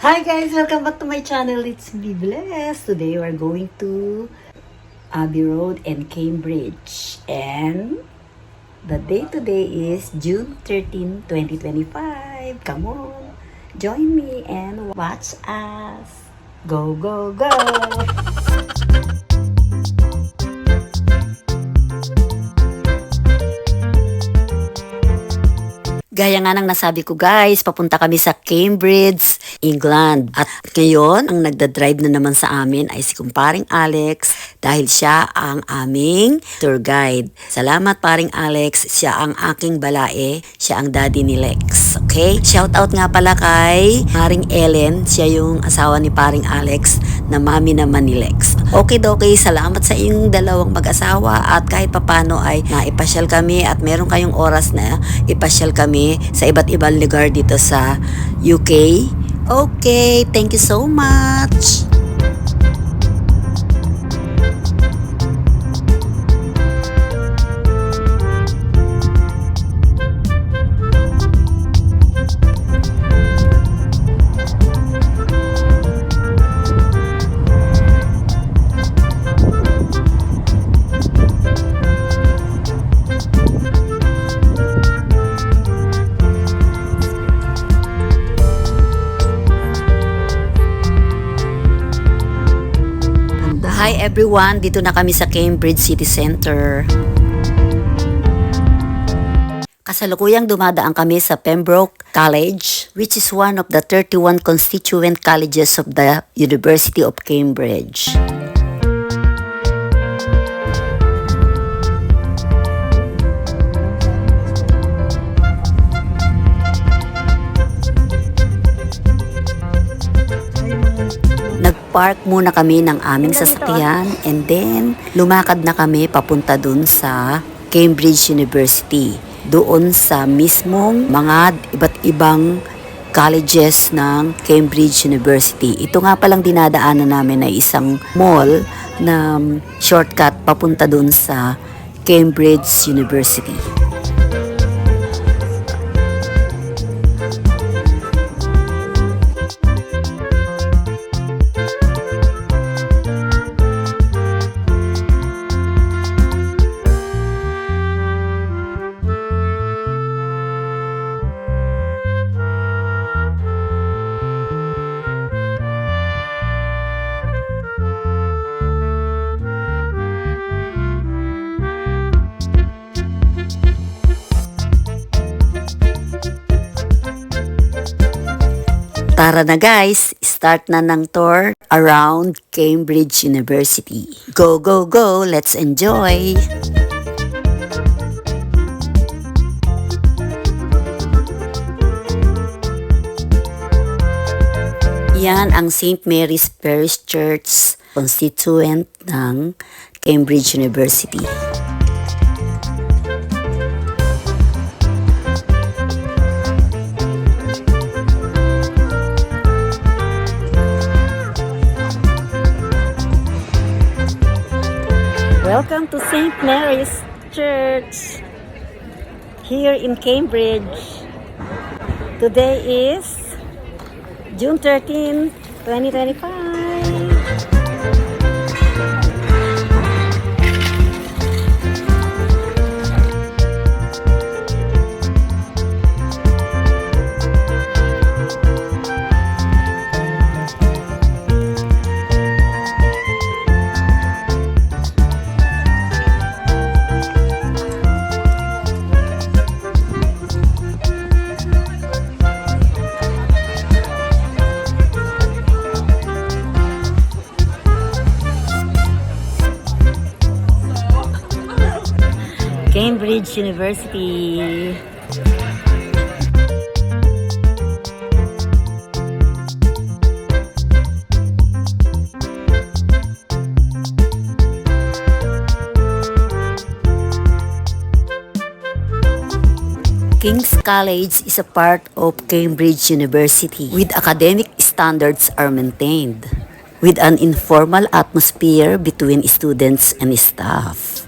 Hi guys! Welcome back to my channel. It's me, Bless. Today we're going to Abbey Road and Cambridge. And the date today is June 13, 2025. Come on, join me and watch us. Go, go, go! Gaya nga ng nasabi ko guys, papunta kami sa Cambridge, England. At ngayon, ang nagdadrive na naman sa amin ay si kumparing Alex dahil siya ang aming tour guide. Salamat paring Alex, siya ang aking balae, siya ang daddy ni Lex. Okay? Shout out nga pala kay paring Ellen, siya yung asawa ni paring Alex na mami naman ni Lex. Okay, salamat sa inyong dalawang mag-asawa at kahit papano ay naipasyal kami at meron kayong oras na ipasyal kami sa iba't ibang lugar dito sa UK. Okay, thank you so much. Hi everyone, dito na kami sa Cambridge City Center. Kasalukuyang dumadaan kami sa Pembroke College, which is one of the 31 constituent colleges of the University of Cambridge. Nagpark muna kami ng aming sasakyan and then lumakad na kami papunta dun sa Cambridge University. Doon sa mismong mga iba't ibang colleges ng Cambridge University. Ito nga palang dinadaanan namin ay isang mall na shortcut papunta dun sa Cambridge University. Tara na guys, start na ng tour around Cambridge University. Go, go, go! Let's enjoy! Yan ang St. Mary's Parish Church, constituent ng Cambridge University. Welcome to St. Mary's Church here in Cambridge. Today is June 13, 2025. Cambridge University. King's College is a part of Cambridge University, with academic standards are maintained, with an informal atmosphere between students and staff.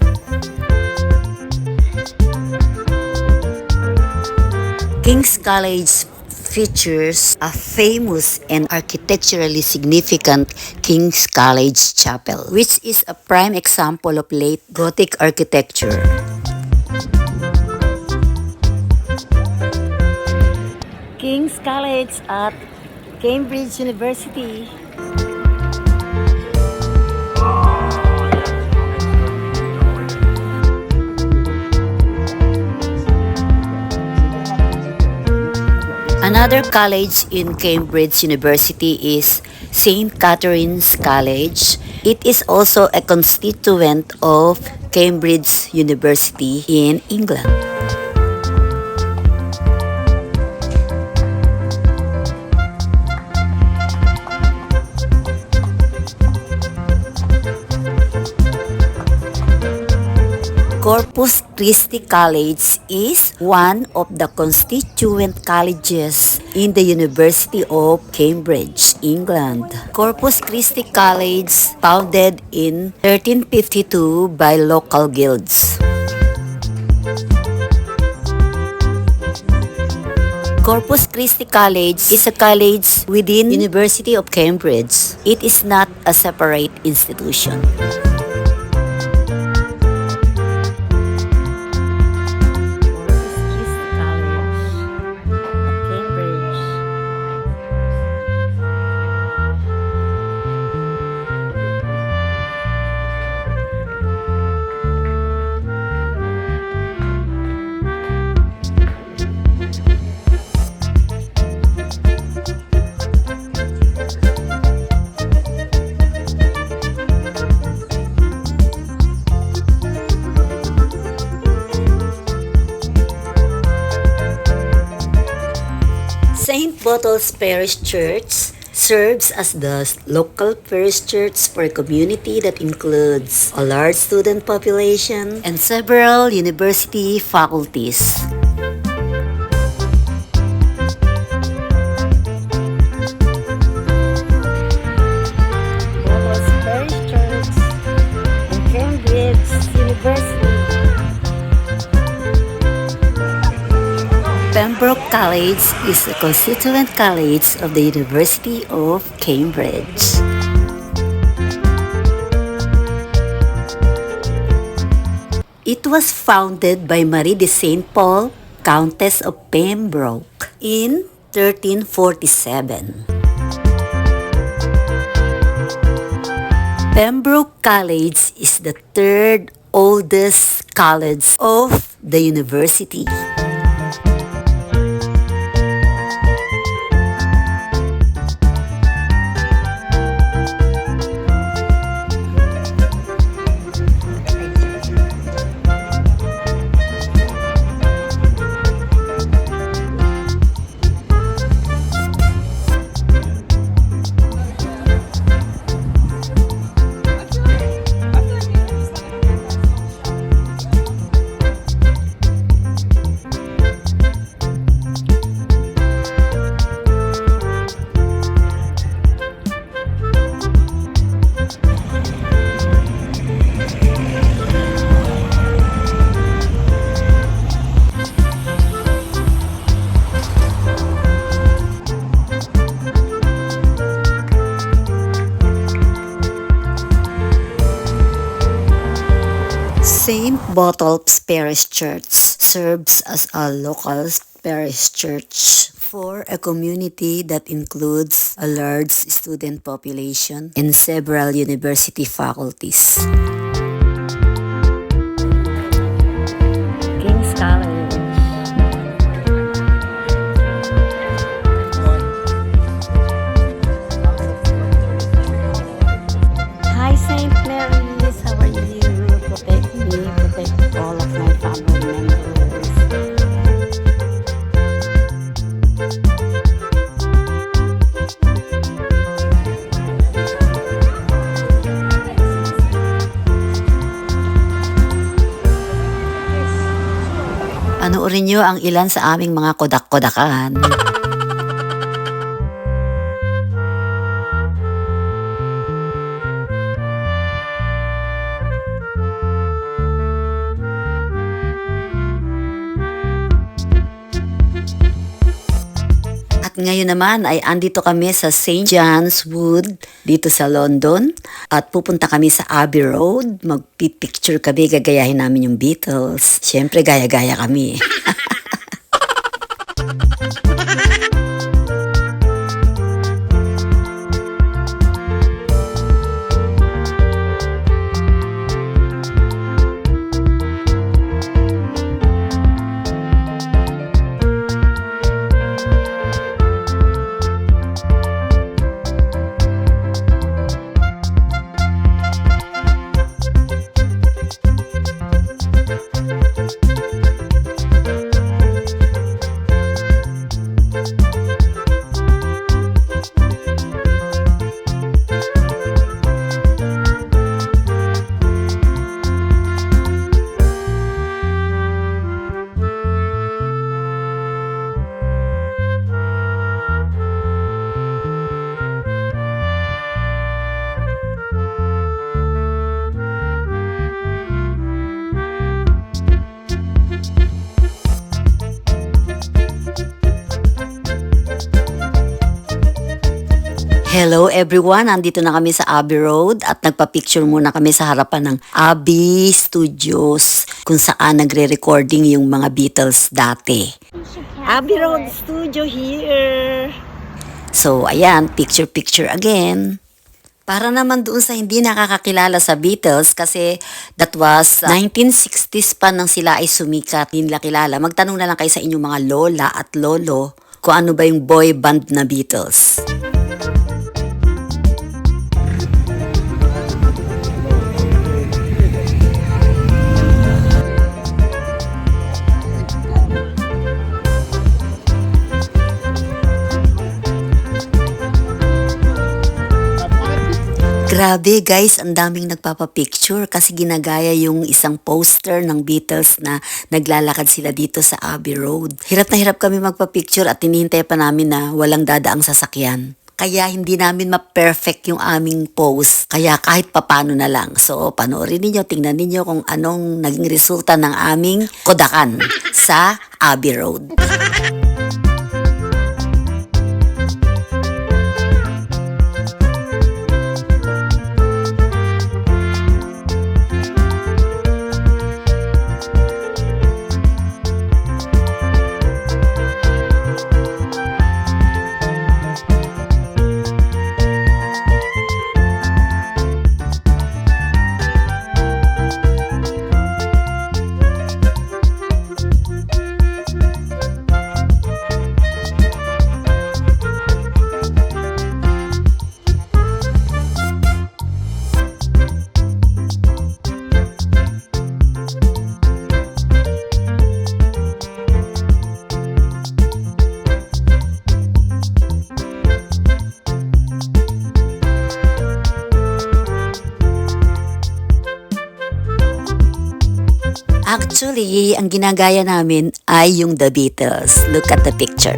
King's College features a famous and architecturally significant King's College Chapel, which is a prime example of late Gothic architecture. King's College at Cambridge University. Another college in Cambridge University is St. Catherine's College. It is also a constituent of Cambridge University in England. Corpus Christi College is one of the constituent colleges in the University of Cambridge, England. Corpus Christi College, founded in 1352 by local guilds. Corpus Christi College is a college within University of Cambridge. It is not a separate institution. St. Bottles Parish Church serves as the local parish church for a community that includes a large student population and several university faculties. Bottles Parish Church in Cambridge University. Pembroke College is a constituent college of the University of Cambridge. It was founded by Marie de St. Paul, Countess of Pembroke, in 1347. Pembroke College is the third oldest college of the university. St. Bottles Parish Church serves as a local parish church for a community that includes a large student population and several university faculties. King's College. Hi, St. Mary's. How are you? Protect me, protect all of my family members. Panoorin nyo ang ilan sa aming mga kodak-kodakan. ngayon naman ay andito kami sa St. John's Wood dito sa London at pupunta kami sa Abbey Road. Magpipicture kami, gagayahin namin yung Beatles. Siyempre, gaya-gaya kami. Hello everyone, andito na kami sa Abbey Road at nagpa-picture muna kami sa harapan ng Abbey Studios kung saan nagre-recording yung mga Beatles dati. Abbey Road Studio here! So ayan, picture again. Para naman doon sa hindi nakakakilala sa Beatles kasi that was 1960s pa nang sila ay sumikat, hindi nila kilala. Magtanong na lang kayo sa inyong mga lola at lolo kung ano ba yung boy band na Beatles. Grabe guys, ang daming nagpapapicture kasi ginagaya yung isang poster ng Beatles na naglalakad sila dito sa Abbey Road. Hirap na hirap kami magpapicture at hinihintay pa namin na walang dadaang sasakyan. Kaya hindi namin ma-perfect yung aming pose. Kaya kahit papano na lang. So panoorin ninyo, tingnan ninyo kung anong naging resulta ng aming kodakan sa Abbey Road. Actually, ang ginagaya namin ay yung The Beatles. Look at the picture.